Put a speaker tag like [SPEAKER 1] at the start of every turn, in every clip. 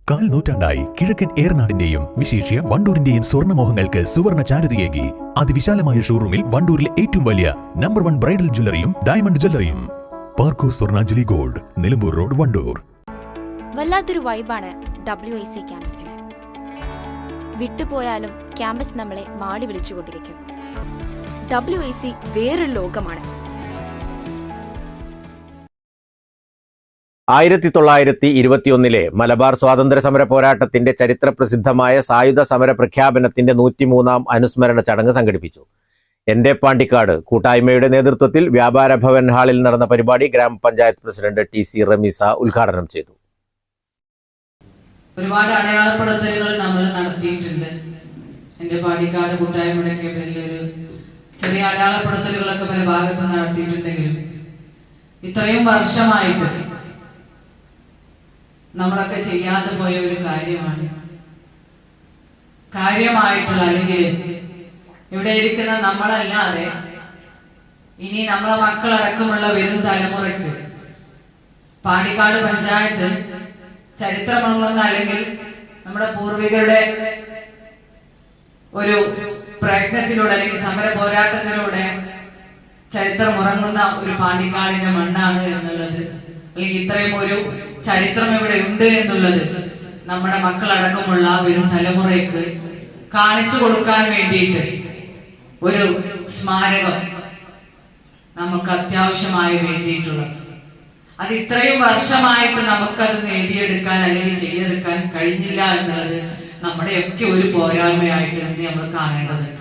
[SPEAKER 1] കാൽ നൂറ്റാണ്ടായി കിഴക്കൻ ഏറനാടിന്റെയും വിശേഷ്യ വണ്ടൂരിന്റെയും സ്വർണ്ണമോഹങ്ങൾക്ക് സുവർണ ചാരുതയേകി അതിവിശാലമായ ഷോറൂമിൽ വണ്ടൂരിലെ ഏറ്റവും വലിയ നമ്പർ 1 ബ്രൈഡൽ ജ്വല്ലറിയും ഡയമണ്ട് ജ്വല്ലറിയും പാർക്കോ സ്വർണ്ണാഞ്ജലി ഗോൾഡ്, നിലമ്പൂർ റോഡ്, വണ്ടൂർ.
[SPEAKER 2] വല്ലാത്തൊരു വൈബാണ് WIC ക്യാമ്പസിന്. വിട്ടുപോയാലും ക്യാമ്പസ് നമ്മളെ മാടി വിളിച്ചുകൊണ്ടിരിക്കും. WIC വേറൊരു ലോകമാണ്.
[SPEAKER 3] 1921 മലബാർ സ്വാതന്ത്ര്യ സമര പോരാട്ടത്തിന്റെ ചരിത്രപ്രസിദ്ധമായ സായുധ സമര പ്രഖ്യാപനത്തിന്റെ 103ാം അനുസ്മരണ ചടങ്ങ് സംഘടിപ്പിച്ചു. എന്റെ പാണ്ടിക്കാട് കൂട്ടായ്മയുടെ നേതൃത്വത്തിൽ വ്യാപാര ഭവൻ ഹാളിൽ നടന്ന പരിപാടി ഗ്രാമപഞ്ചായത്ത് പ്രസിഡന്റ് TC റമീസ ഉദ്ഘാടനം ചെയ്തു.
[SPEAKER 4] ഒരുപാട് അടയാളപ്പെടുത്തലുകൾ നമ്മൾ നടത്തിയിട്ടുണ്ട്. എന്റെ പാണ്ടിക്കാട് കൂട്ടായ്മയുടെ പേരിലൊരു ചെറിയ അടയാളപ്പെടുത്തലുകളൊക്കെ പല ഭാഗത്ത് നടത്തിയിട്ടുണ്ടെങ്കിലും ഇത്രയും വർഷമായിട്ട് നമ്മളൊക്കെ ചെയ്യാതെ പോയ ഒരു കാര്യമായിട്ടുള്ള അല്ലെങ്കിൽ ഇവിടെ ഇരിക്കുന്ന നമ്മളല്ലാതെ ഇനി നമ്മളെ മക്കളടക്കമുള്ള വരും തലമുറയ്ക്ക് പാണ്ടിക്കാട് പഞ്ചായത്ത് ചരിത്രമുള്ള അല്ലെങ്കിൽ നമ്മുടെ പൂർവികരുടെ ഒരു പ്രയത്നത്തിലൂടെ അല്ലെങ്കിൽ സമര പോരാട്ടത്തിലൂടെ ചരിത്രം ഉറങ്ങുന്ന ഒരു പാണ്ടിക്കാടിന്റെ മണ്ണാണ് എന്നുള്ളത്, അല്ലെങ്കിൽ ഇത്രയും ഒരു ചരിത്രം ഇവിടെ ഉണ്ട് എന്നുള്ളത് നമ്മുടെ മക്കളടക്കമുള്ള വരും തലമുറയ്ക്ക് കാണിച്ചു കൊടുക്കാൻ വേണ്ടിയിട്ട് ഒരു സ്മാരകം നമുക്ക് അത്യാവശ്യമായി വേണ്ടിയിട്ടുള്ളത്. അത് ഇത്രയും വർഷമായിട്ട് നമുക്കത് നേടിയെടുക്കാൻ അല്ലെങ്കിൽ ചെയ്തെടുക്കാൻ കഴിഞ്ഞില്ല എന്നുള്ളത് നമ്മുടെയൊക്കെ ഒരു പോരായ്മയായിട്ട് നമ്മൾ കാണേണ്ടതുണ്ട്.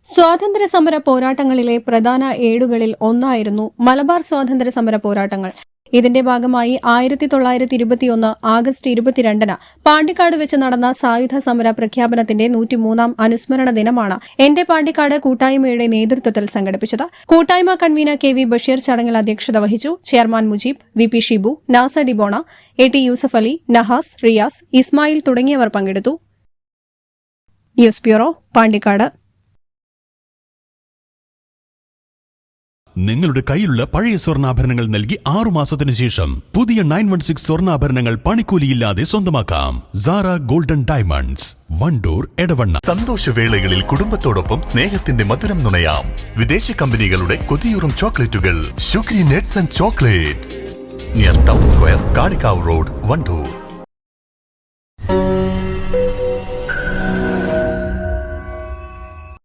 [SPEAKER 5] സ്വാതന്ത്ര്യ സമര പോരാട്ടങ്ങളിലെ പ്രധാന ഏടുകളിൽ ഒന്നായിരുന്നു മലബാർ സ്വാതന്ത്ര്യ സമര പോരാട്ടങ്ങൾ. ഇതിന്റെ ഭാഗമായി 1921 ആഗസ്റ്റ് 22 പാണ്ടിക്കാട് വെച്ച് നടന്ന സായുധ സമര പ്രഖ്യാപനത്തിന്റെ 103ാം അനുസ്മരണ ദിനമാണ് എന്റെ പാണ്ടിക്കാട് കൂട്ടായ്മയുടെ നേതൃത്വത്തിൽ സംഘടിപ്പിച്ചത്. കൂട്ടായ്മ കൺവീനർ KV ബഷീർ ചടങ്ങിൽ അധ്യക്ഷത വഹിച്ചു. ചെയർമാൻ മുജീബ്, VP ഷിബു, നാസ ഡിബോണ, AT യൂസഫ് അലി, നഹാസ്, റിയാസ്, ഇസ്മായിൽ തുടങ്ങിയവർ പങ്കെടുത്തു. News bureau, Pandikkad.
[SPEAKER 1] നിങ്ങളുടെ കയ്യിലുള്ള പഴയ സ്വർണ്ണാഭരണങ്ങൾ നൽകി 6 മാസത്തിനു ശേഷം പുതിയ 916 സ്വർണ്ണാഭരണങ്ങൾ പണിക്കൂലിയില്ലാതെ സ്വന്തമാക്കാം. Sara golden diamonds, Wandoor, Edavanna.
[SPEAKER 6] സന്തോഷവേളകളിൽ കുടുംബത്തോടൊപ്പം സ്നേഹത്തിന്റെ മധുരം നുണയാം. വിദേശ കമ്പനികളുടെ കൊതിയൂറും ചോക്ലേറ്റുകൾ Shukri nuts and chocolates, near town square, Kalikavu road, Wandoor.